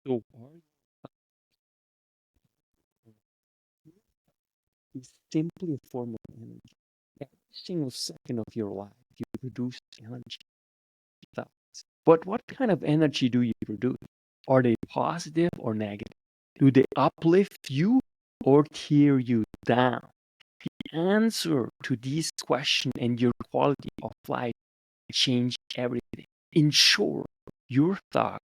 So are is simply a form of energy. Every single second of your life, you produce energy. Thoughts. But what kind of energy do you produce? Are they positive or negative? Do they uplift you or tear you down? The answer to these questions and your quality of life change everything. In short, your thoughts